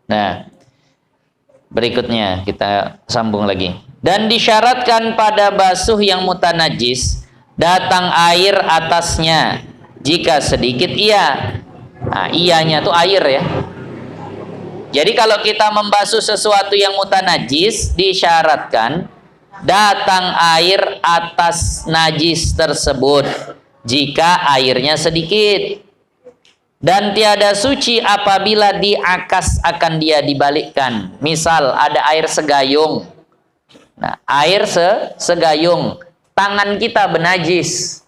Nah, berikutnya kita sambung lagi. Dan disyaratkan pada basuh yang mutanajis datang air atasnya. Jika sedikit iya. Nah, iyanya tuh air ya. Jadi kalau kita membasuh sesuatu yang mutanajis disyaratkan datang air atas najis tersebut jika airnya sedikit. Dan tiada suci apabila diakas akan dia dibalikkan. Misal ada air segayung. Nah, air segayung, tangan kita benajis.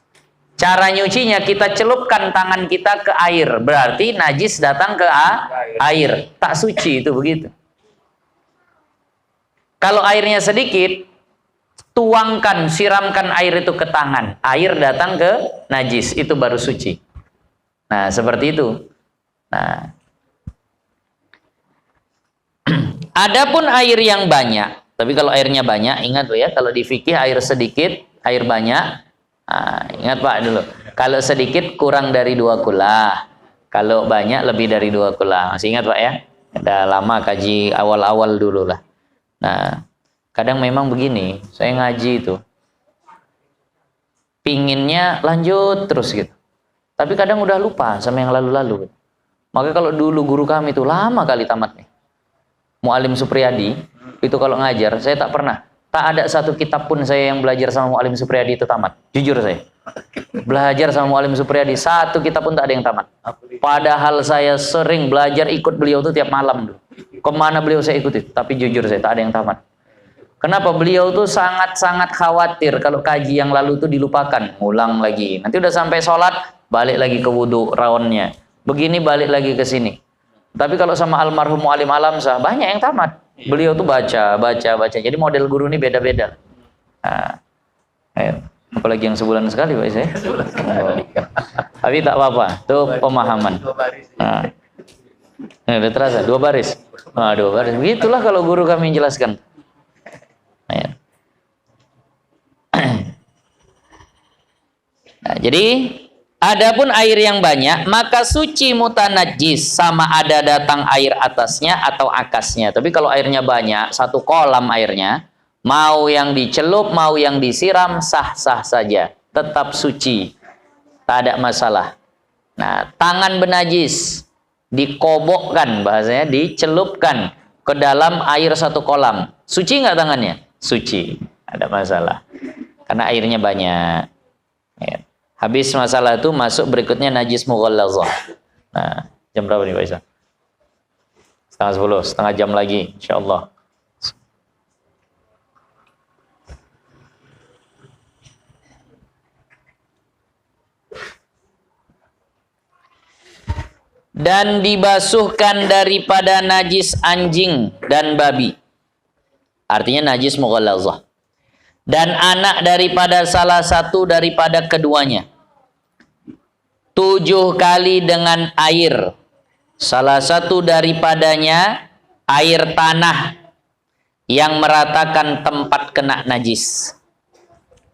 Cara nyucinya kita celupkan tangan kita ke air, berarti najis datang ke air. Tak suci itu begitu. Kalau airnya sedikit, tuangkan, siramkan air itu ke tangan. Air datang ke najis, itu baru suci. Nah, seperti itu. Nah, adapun air yang banyak, tapi kalau airnya banyak, ingat loh ya, kalau di fikih air sedikit, air banyak. Nah, ingat Pak dulu, kalau sedikit kurang dari 2 kula, kalau banyak lebih dari 2 kula. Masih ingat Pak ya? Udah lama kaji awal-awal dulu lah. Nah, kadang memang begini, saya ngaji itu, pinginnya lanjut terus gitu. Tapi kadang udah lupa sama yang lalu-lalu. Maka kalau dulu guru kami itu lama kali tamatnya. Mu'alim Supriyadi, itu kalau ngajar, saya tak ada satu kitab pun saya yang belajar sama Mu'alim Supriyadi itu tamat. Jujur saya. Belajar sama Mu'alim Supriyadi, satu kitab pun tak ada yang tamat. Padahal saya sering belajar ikut beliau itu tiap malam. Kemana beliau saya ikuti. Tapi jujur saya, tak ada yang tamat. Kenapa? Beliau tuh sangat-sangat khawatir kalau kaji yang lalu itu dilupakan. Ulang lagi. Nanti udah sampai sholat, balik lagi ke wudhu rawannya. Begini balik lagi ke sini. Tapi kalau sama almarhum Mu'alim Alamsah, banyak yang tamat. Beliau tuh baca. Jadi model guru ini beda-beda. Nah, apalagi yang sebulan sekali Pak saya. Tapi tak apa-apa, itu pemahaman. Nah, udah terasa 2 baris. Nah, 2 baris. Begitulah kalau guru kami menjelaskan. Nah, jadi adapun air yang banyak maka suci mutanajis, sama ada datang air atasnya atau akasnya. Tapi kalau airnya banyak, 1 kolam airnya, mau yang dicelup mau yang disiram sah-sah saja, tetap suci, tak ada masalah. Nah, tangan benajis dikobokkan, bahasanya dicelupkan ke dalam air 1 kolam, suci nggak tangannya? Suci, ada masalah karena airnya banyak ya. Habis masalah itu masuk berikutnya najis mughallazah. Nah, jam berapa nih Pak Isa? 9:30, setengah jam lagi insyaallah. Dan dibasuhkan daripada najis anjing dan babi. Artinya najis mughallazah. Dan anak daripada salah satu daripada keduanya. 7 kali dengan air. Salah satu daripadanya air tanah yang meratakan tempat kena najis.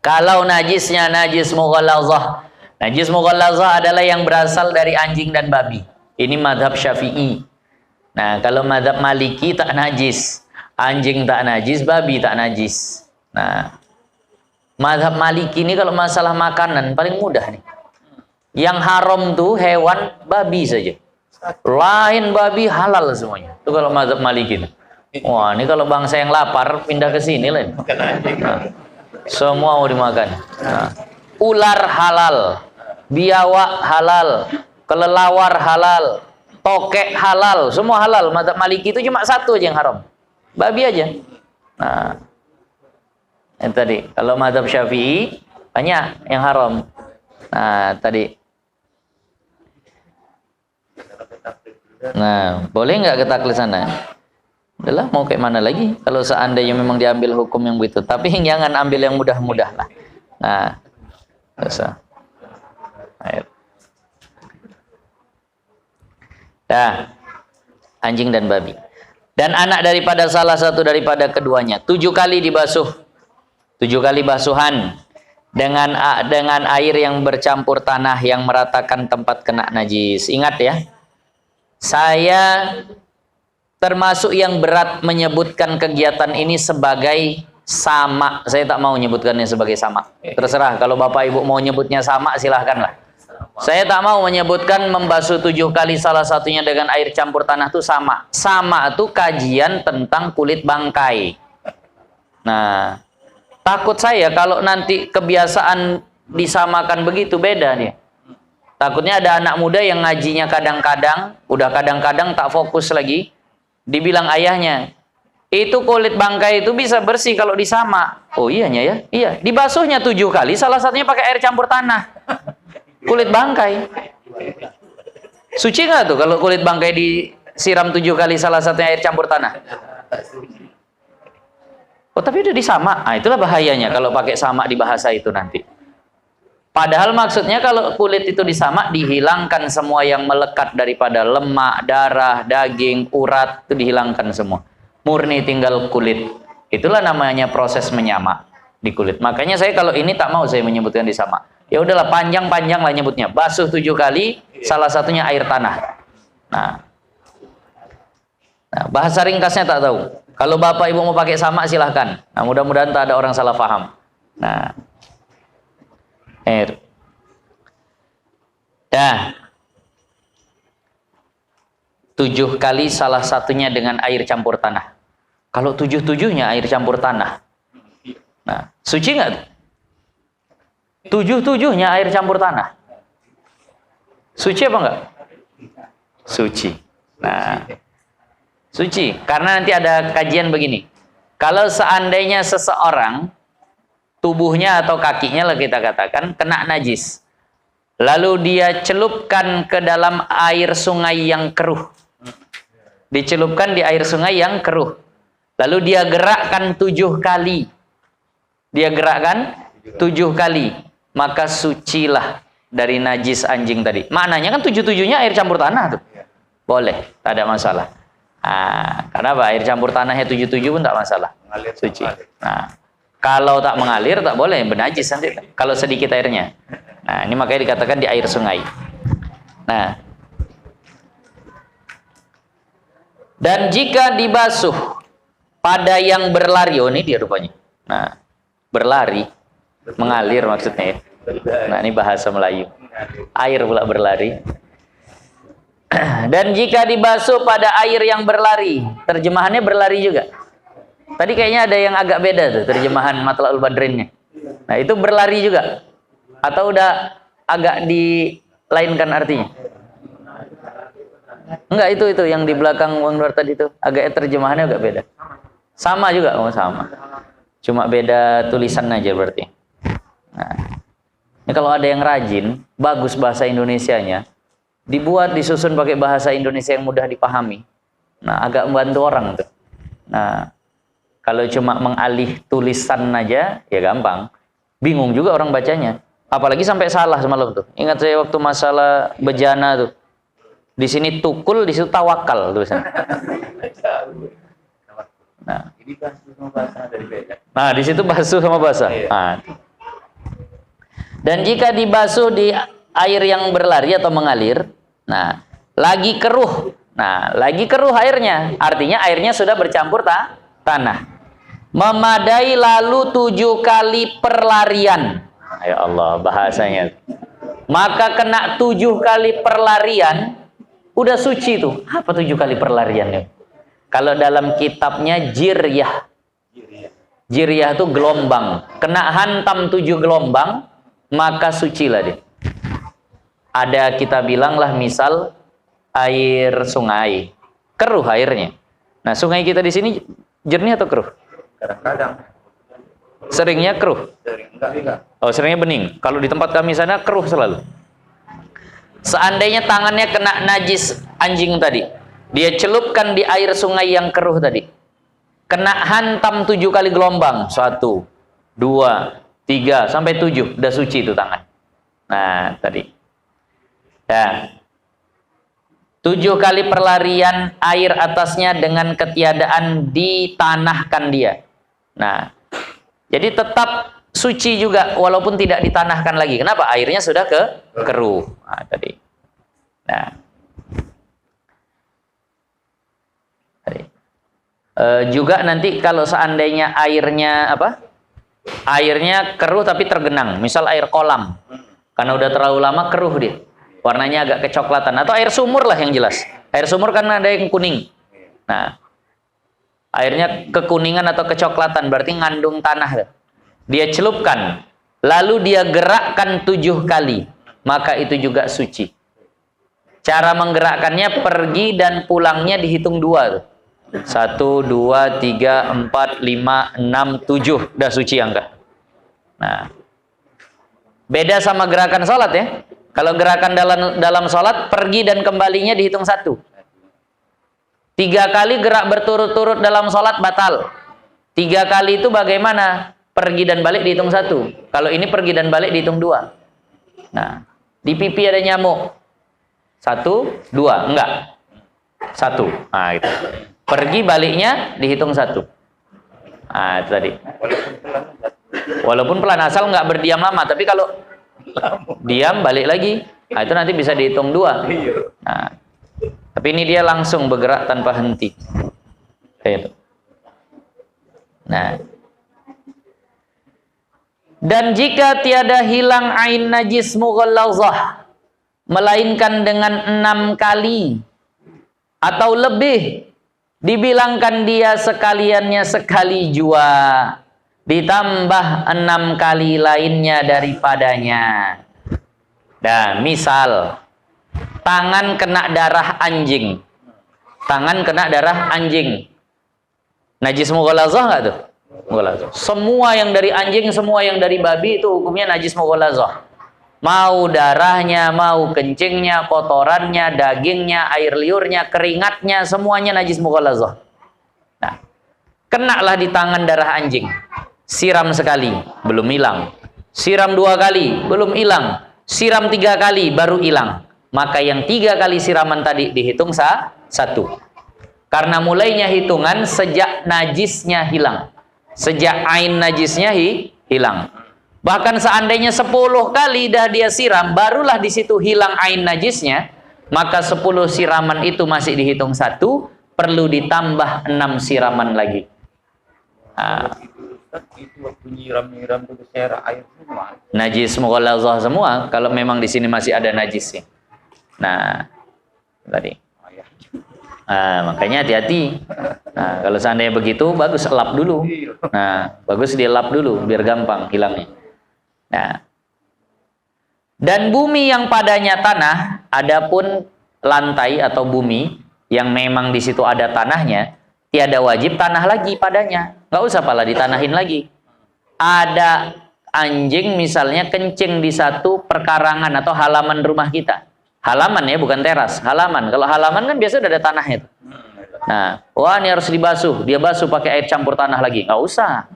Kalau najisnya najis mughallazah. Najis mughallazah adalah yang berasal dari anjing dan babi. Ini madhab Syafi'i. Nah, kalau madhab Maliki tak najis. Anjing tak najis, babi tak najis. Nah, madhab Maliki ini kalau masalah makanan paling mudah nih. Yang haram tuh hewan babi saja. Lain babi halal semuanya. Itu kalau madhab Maliki itu. Wah, ini kalau bangsa yang lapar pindah ke sini lah. Nah, semua mau dimakan. Nah, ular halal, biawak halal, kelelawar halal, tokek halal, semua halal. Madhab Maliki itu cuma 1 aja yang haram, babi aja. Nah, yang tadi kalau madhab Syafi'i banyak yang haram. Nah, tadi. Nah, boleh nggak ke taklid sana? Udahlah, mau kayak mana lagi? Kalau seandainya memang diambil hukum yang begitu, tapi jangan ambil yang mudah-mudah lah. Nah, bisa. Ayo. Dah, anjing dan babi. Dan anak daripada salah satu daripada keduanya. 7 kali dibasuh. 7 kali basuhan dengan air yang bercampur tanah yang meratakan tempat kena najis. Ingat ya, saya termasuk yang berat menyebutkan kegiatan ini sebagai sama. Saya tak mau menyebutkannya sebagai sama. Terserah, kalau Bapak Ibu mau nyebutnya sama, silahkanlah. Saya tak mau menyebutkan membasuh 7 kali salah satunya dengan air campur tanah itu sama. Sama itu kajian tentang kulit bangkai. Nah, takut saya kalau nanti kebiasaan disamakan begitu, beda nih. Takutnya ada anak muda yang ngajinya kadang-kadang, udah kadang-kadang tak fokus lagi, dibilang ayahnya, itu kulit bangkai itu bisa bersih kalau disama. Oh iyanya ya, iya. Dibasuhnya 7 kali, salah satunya pakai air campur tanah. Kulit bangkai. Suci nggak tuh kalau kulit bangkai disiram 7 kali, salah satunya air campur tanah? Oh tapi udah disama. Nah, itulah bahayanya kalau pakai sama di bahasa itu nanti. Padahal maksudnya kalau kulit itu disama, dihilangkan semua yang melekat daripada lemak, darah, daging, urat, itu dihilangkan semua. Murni tinggal kulit. Itulah namanya proses menyama di kulit. Makanya saya kalau ini tak mau saya menyebutkan disama. Ya udahlah, panjang-panjang lah nyebutnya. Basuh 7 kali, salah satunya air tanah. Nah, bahasa ringkasnya tak tahu. Kalau Bapak Ibu mau pakai sama silahkan. Nah, mudah-mudahan tak ada orang salah paham. Nah, air. Dah. 7 kali salah satunya dengan air campur tanah. Kalau 7-7-nya air campur tanah. Nah, suci nggak? 7-7-nya air campur tanah. Suci apa enggak? Suci. Nah, suci. Karena nanti ada kajian begini. Kalau seandainya seseorang tubuhnya atau kakinya lah kita katakan kena najis, lalu dia celupkan ke dalam air sungai yang keruh, dicelupkan di air sungai yang keruh, lalu dia gerakkan 7 kali, dia gerakkan 7 kali, maka sucilah dari najis anjing tadi. Maknanya kan 7-7-nya air campur tanah tuh, boleh, tak ada masalah. Nah, karena apa? Air campur tanahnya 7-7 pun tak masalah, suci. Nah, kalau tak mengalir tak boleh, bernajis nanti. Kalau sedikit airnya. Nah, ini makanya dikatakan di air sungai. Nah, dan jika dibasuh pada yang berlari, oh ini dia rupanya. Nah, berlari, mengalir maksudnya ya. Nah, ini bahasa Melayu. Air pula berlari. Dan jika dibasuh pada air yang berlari, terjemahannya berlari juga. Tadi kayaknya ada yang agak beda tuh terjemahan Matla'ul Badrinnya. Nah, itu berlari juga. Atau udah agak dilainkan artinya? Enggak, itu yang di belakang Bang Nur tadi itu. Agak terjemahannya agak beda. Sama juga, oh sama. Cuma beda tulisan aja berarti. Nah, ini kalau ada yang rajin, bagus bahasa Indonesianya, dibuat, disusun pakai bahasa Indonesia yang mudah dipahami. Nah, agak membantu orang tuh. Nah, kalau cuma mengalih tulisan aja, ya gampang. Bingung juga orang bacanya. Apalagi sampai salah semalam tuh. Ingat saya waktu masalah bejana tuh. Di sini tukul, di situ tawakal tulisannya. Nah, di situ basuh sama basah. Nah. Dan jika dibasuh di air yang berlari atau mengalir, nah, lagi keruh. Nah, lagi keruh airnya. Artinya airnya sudah bercampur tanah. Memadai lalu 7 kali perlarian. Ya Allah, bahasanya. Maka kena 7 kali perlarian, udah suci tuh. Apa 7 kali perlariannya? Kalau dalam kitabnya jiryah. Jiryah itu gelombang. Kena hantam 7 gelombang, maka sucilah dia. Ada kita bilang lah misal air sungai. Keruh airnya. Nah, sungai kita di sini jernih atau keruh? Kadang-kadang. Seringnya keruh? Enggak. Oh, seringnya bening. Kalau di tempat kami sana keruh selalu. Seandainya tangannya kena najis anjing tadi, dia celupkan di air sungai yang keruh tadi, kena hantam 7 kali gelombang, 1, 2, 3, sampai 7, udah suci itu tangan. Nah, tadi. Ya. 7 kali perlarian air atasnya dengan ketiadaan ditanahkan dia. Nah, jadi tetap suci juga walaupun tidak ditanahkan lagi. Kenapa? Airnya sudah keruh. Nah, tadi. Nah. Juga nanti kalau seandainya airnya airnya keruh tapi tergenang, misal air kolam, karena udah terlalu lama keruh dia, warnanya agak kecoklatan, atau air sumur lah yang jelas. Air sumur kan ada yang kuning. Nah, airnya kekuningan atau kecoklatan berarti ngandung tanah. Dia celupkan, lalu dia gerakkan 7 kali, maka itu juga suci. Cara menggerakkannya, pergi dan pulangnya dihitung 2 tuh. 1, 2, 3, 4, 5, 6, 7. Udah suci angka. Nah, beda sama gerakan sholat ya. Kalau gerakan dalam sholat, pergi dan kembalinya dihitung 1. 3 kali gerak berturut-turut dalam sholat batal. 3 kali itu bagaimana? Pergi dan balik dihitung 1. Kalau ini pergi dan balik dihitung 2. Nah, di pipi ada nyamuk. 1, 2, enggak. 1. Nah, itu. Pergi baliknya dihitung 1. Nah, itu tadi. Walaupun pelan, asal nggak berdiam lama. Tapi kalau diam balik lagi, nah, itu nanti bisa dihitung 2. Nah, tapi ini dia langsung bergerak tanpa henti. Kayak itu. Nah, dan jika tiada hilang ain najis mughallazah, melainkan dengan 6 kali atau lebih, dibilangkan dia sekaliannya sekali jua, ditambah 6 kali lainnya daripadanya. Nah, misal tangan kena darah anjing. Tangan kena darah anjing. Najis mughallazah enggak tuh? Mughallazah. Semua yang dari anjing, semua yang dari babi itu hukumnya najis mughallazah. Mau darahnya, mau kencingnya, kotorannya, dagingnya, air liurnya, keringatnya, semuanya najis mughallazah. Nah, kenalah di tangan darah anjing. Siram sekali, belum hilang. Siram 2 kali, belum hilang. Siram 3 kali, baru hilang. Maka yang 3 kali siraman tadi dihitung 1. Karena mulainya hitungan sejak najisnya hilang. Sejak ain najisnya hilang. Bahkan seandainya 10 kali dah dia siram, barulah di situ hilang ain najisnya, maka 10 siraman itu masih dihitung 1, perlu ditambah 6 siraman lagi. Nah, itu waktu nyiram itu kesera air semua. najis mughallazah semua, kalau memang di sini masih ada najisnya. Nah, tadi. Nah, makanya hati-hati. Nah, kalau seandainya begitu, bagus lap dulu. Nah, bagus dilap dulu, biar gampang hilangnya. Nah, dan bumi yang padanya tanah, adapun lantai atau bumi yang memang di situ ada tanahnya, tiada wajib tanah lagi padanya. Nggak usah pala ditanahin lagi. Ada anjing misalnya kencing di satu perkarangan atau halaman rumah kita. Halaman ya, bukan teras. Halaman. Kalau halaman kan biasa udah ada tanahnya tuh. Nah, wah ini harus dibasuh. Dia basuh pakai air campur tanah lagi. Nggak usah.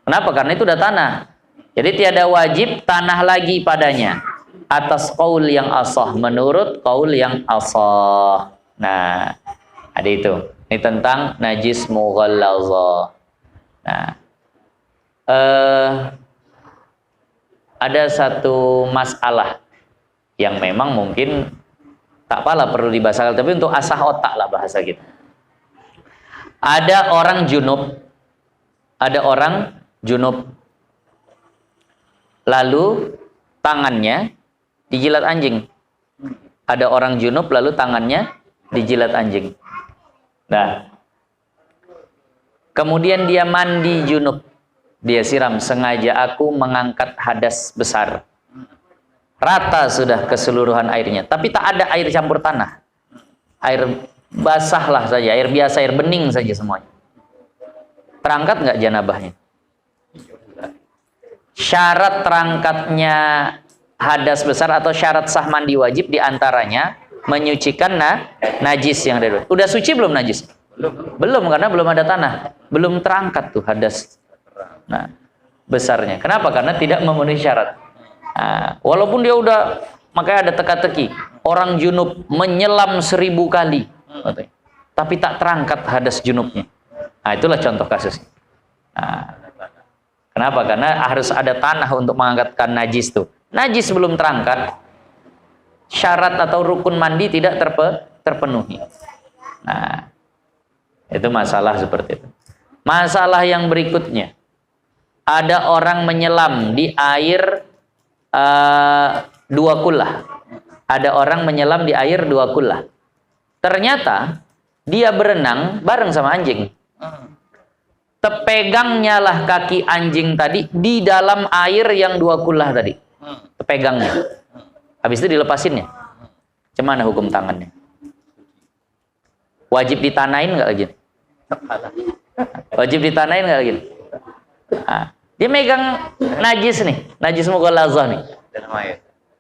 Kenapa? Karena itu udah tanah. Jadi tiada wajib tanah lagi padanya. Atas qaul yang asah. Menurut qaul yang asah. Nah, ada itu. Ini tentang najis mughallazah. Nah, ada satu masalah yang memang mungkin tak apalah perlu dibahas, tapi untuk asah otak lah bahasa kita. Ada orang junub, lalu tangannya dijilat anjing. Ada orang junub lalu tangannya dijilat anjing. Nah, kemudian dia mandi junub, dia siram, sengaja aku mengangkat hadas besar. Rata sudah keseluruhan airnya, tapi tak ada air campur tanah. Air basah lah saja, air biasa, air bening saja semuanya. Terangkat nggak janabahnya? Syarat terangkatnya hadas besar atau syarat sah mandi wajib diantaranya menyucikan najis yang ada. Udah suci belum najis? Belum, karena belum ada tanah, belum terangkat tuh hadas. Nah, besarnya. Kenapa? Karena tidak memenuhi syarat. Nah, walaupun dia udah, makanya ada teka-teki. Orang junub menyelam 1000 kali, tapi tak terangkat hadas junubnya. Nah, itulah contoh kasus. Nah, kenapa? Karena harus ada tanah untuk mengangkatkan najis tuh. Najis belum terangkat, syarat atau rukun mandi tidak terpenuhi. Nah, Itu masalah seperti itu. Masalah yang berikutnya, ada orang menyelam di air 2 kullah. Ada orang menyelam di air 2 kullah. Ternyata dia berenang bareng sama anjing. Tepegangnya lah kaki anjing tadi di dalam air yang 2 kullah tadi. Tepegangnya. Habis itu dilepasinnya. Gimana hukum tangannya? Wajib ditanain nggak lagi? Wajib ditanain nggak lagi? Nah, dia megang najis nih, najis mughallazah nih.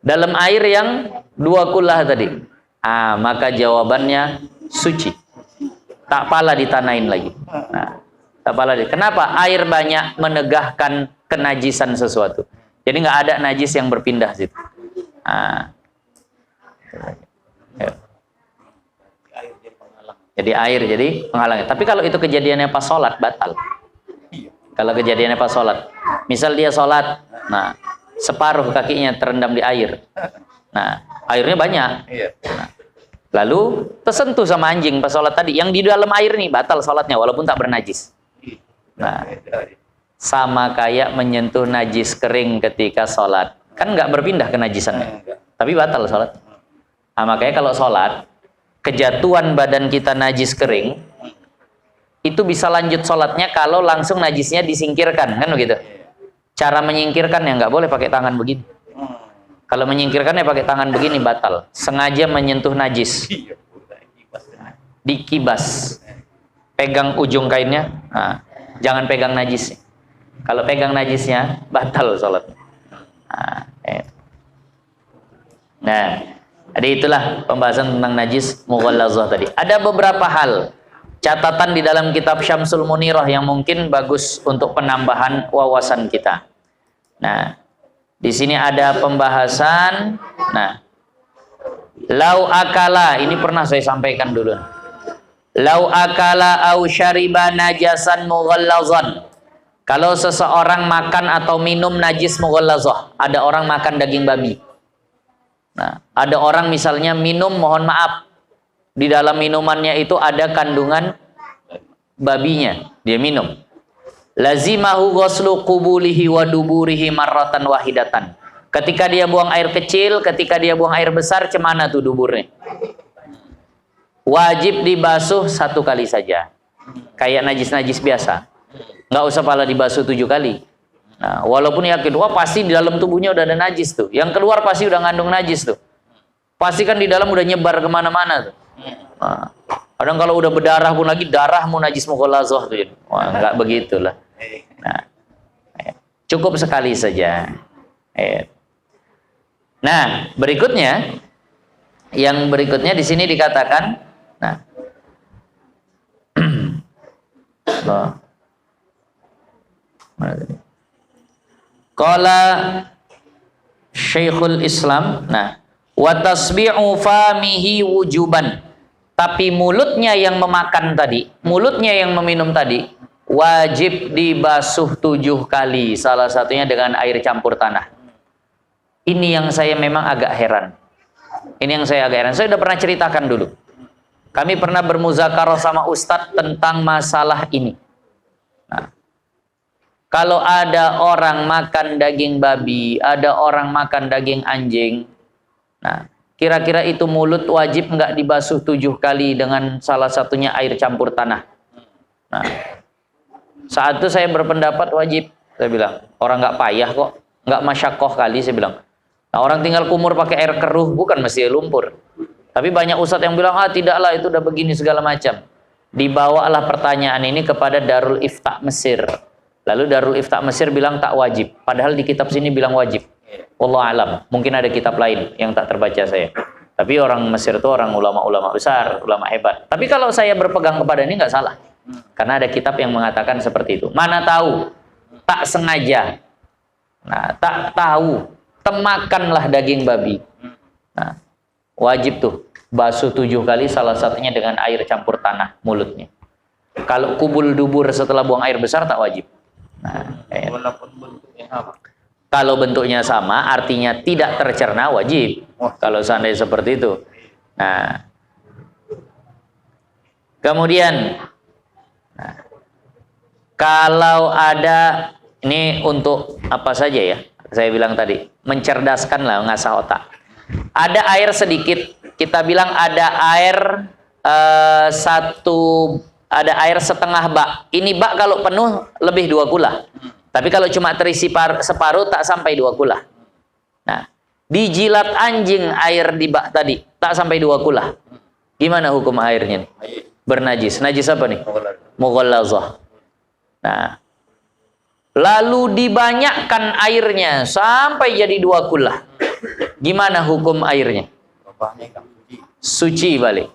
Dalam air yang 2 kullah tadi. Maka jawabannya suci. Tak pala ditanain lagi. Nah, tak pala. Kenapa? Air banyak menegahkan kenajisan sesuatu. Jadi nggak ada najis yang berpindah situ. Jadi air jadi penghalang. Tapi kalau itu kejadiannya pas sholat, batal. Kalau kejadiannya pas sholat, misal dia sholat, nah separuh kakinya terendam di air, nah airnya banyak, nah, lalu tersentuh sama anjing pas sholat tadi, yang di dalam air nih batal sholatnya walaupun tak bernajis. Nah, sama kayak menyentuh najis kering ketika sholat, kan nggak berpindah kenajisannya, tapi batal sholat. Nah, makanya kalau sholat, kejatuhan badan kita najis kering, itu bisa lanjut sholatnya kalau langsung najisnya disingkirkan, kan begitu? Cara menyingkirkan ya nggak boleh pakai tangan begini. Kalau menyingkirkannya pakai tangan begini batal. Sengaja menyentuh najis, dikibas, pegang ujung kainnya, jangan pegang najis. Kalau pegang najisnya batal sholat. Nah, jadi itulah pembahasan tentang najis mughallazah tadi. Ada beberapa hal catatan di dalam kitab Syamsul Munirah yang mungkin bagus untuk penambahan wawasan kita. Nah, di sini ada pembahasan. Nah, lau akala, ini pernah saya sampaikan dulu. Lau akala au syariba najasan mughallazan. Kalau seseorang makan atau minum najis mughallazah, ada orang makan daging babi. Nah, ada orang misalnya minum, mohon maaf, di dalam minumannya itu ada kandungan babinya, dia minum. Lazimahu ghuslu qubulihi wa duburihi marratan wahidatan. Ketika dia buang air kecil, ketika dia buang air besar, cemana tuh duburnya? Wajib dibasuh 1 kali saja. Kayak najis-najis biasa. Nggak usah pala dibasuh 7 kali. Nah, walaupun yakin, wah pasti di dalam tubuhnya udah ada najis tuh. Yang keluar pasti udah ngandung najis tuh. Pasti kan di dalam udah nyebar kemana-mana tuh. Nah, kadang kalau udah berdarah pun lagi, darahmu najis mughallazah tuh. Wah, nggak begitulah. Nah, cukup sekali saja. Nah, berikutnya, yang berikutnya di sini dikatakan, nah, qala Syekhul Islam, nah, wa tasbi'u famihi wujuban. Tapi mulutnya yang memakan tadi, mulutnya yang meminum tadi, wajib dibasuh 7 kali, salah satunya dengan air campur tanah. Ini yang saya memang agak heran. Ini yang saya agak heran. Saya sudah pernah ceritakan dulu. Kami pernah bermuzakarah sama Ustadz tentang masalah ini. Nah, kalau ada orang makan daging babi, ada orang makan daging anjing, nah, kira-kira itu mulut wajib nggak dibasuh 7 kali dengan salah satunya air campur tanah? Nah, saat itu saya berpendapat wajib. Saya bilang, orang nggak payah kok, nggak masyakoh kali, saya bilang. Nah, orang tinggal kumur pakai air keruh, bukan mesti lumpur. Tapi banyak ustadz yang bilang, tidaklah, itu udah begini segala macam. Dibawalah pertanyaan ini kepada Darul Ifta Mesir. Lalu Darul Ifta Mesir bilang tak wajib. Padahal di kitab sini bilang wajib. Wallahu alam. Mungkin ada kitab lain yang tak terbaca saya. Tapi orang Mesir itu orang ulama-ulama besar, ulama hebat. Tapi kalau saya berpegang kepada ini nggak salah. Karena ada kitab yang mengatakan seperti itu. Mana tahu, tak sengaja. Nah, tak tahu, temakanlah daging babi. Nah, wajib tuh basuh 7 kali, salah satunya dengan air campur tanah mulutnya. Kalau kubul dubur setelah buang air besar tak wajib. Nah, Walaupun bentuknya sama. kalau bentuknya sama, artinya tidak tercerna, wajib. Kalau seandainya seperti itu. Nah, kemudian Nah, kalau ada, ini untuk apa saja ya? Saya bilang tadi, mencerdaskan lah, ngasah otak. Ada air sedikit, kita bilang ada air ada air setengah bak. Ini bak kalau penuh lebih 2 kula. Tapi kalau cuma terisi separuh tak sampai 2 kula. Nah, dijilat anjing air di bak tadi tak sampai 2 kula. Gimana hukum airnya nih? Bernajis. Najis apa nih? Mughallazah. Nah, lalu dibanyakkan airnya sampai jadi 2 kula. Gimana hukum airnya? Suci balik.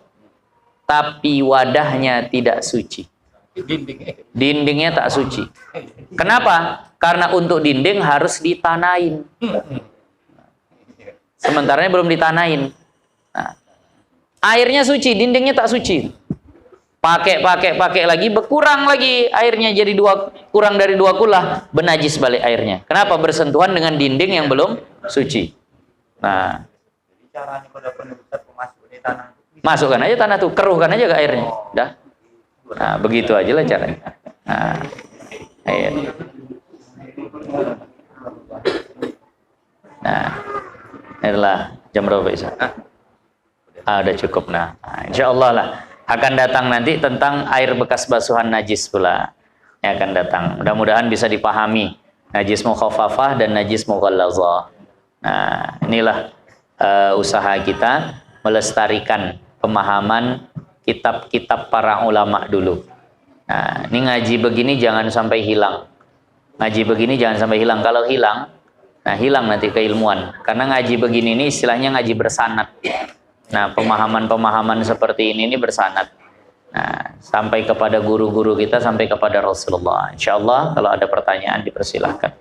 Tapi wadahnya tidak suci. Dindingnya tak suci. Kenapa? Karena untuk dinding harus ditanain. Sementara belum ditanain. Nah, airnya suci, dindingnya tak suci. Pakai lagi, berkurang lagi airnya jadi kurang dari 2 kula, benajis balik airnya. Kenapa? Bersentuhan dengan dinding yang belum suci. Nah, caranya pada penutup masuk di tanah. Masukkan aja tanah tuh, keruhkan aja ke airnya. Dah. Nah, begitu aja lah caranya. Nah, ayo. Nah, inilah jam berapa Isa? Udah cukup. Nah, insya Allah lah akan datang nanti tentang air bekas basuhan najis pula. Yang akan datang. Mudah-mudahan bisa dipahami najis mukhaffafah dan najis mughallazah. Nah, inilah usaha kita melestarikan pemahaman kitab-kitab para ulama dulu. Nah, ini ngaji begini jangan sampai hilang. Ngaji begini jangan sampai hilang. Kalau hilang, nah hilang nanti keilmuan. Karena ngaji begini ini istilahnya ngaji bersanad. Nah, pemahaman-pemahaman seperti ini bersanad. Nah, sampai kepada guru-guru kita, sampai kepada Rasulullah. Insya Allah kalau ada pertanyaan dipersilahkan.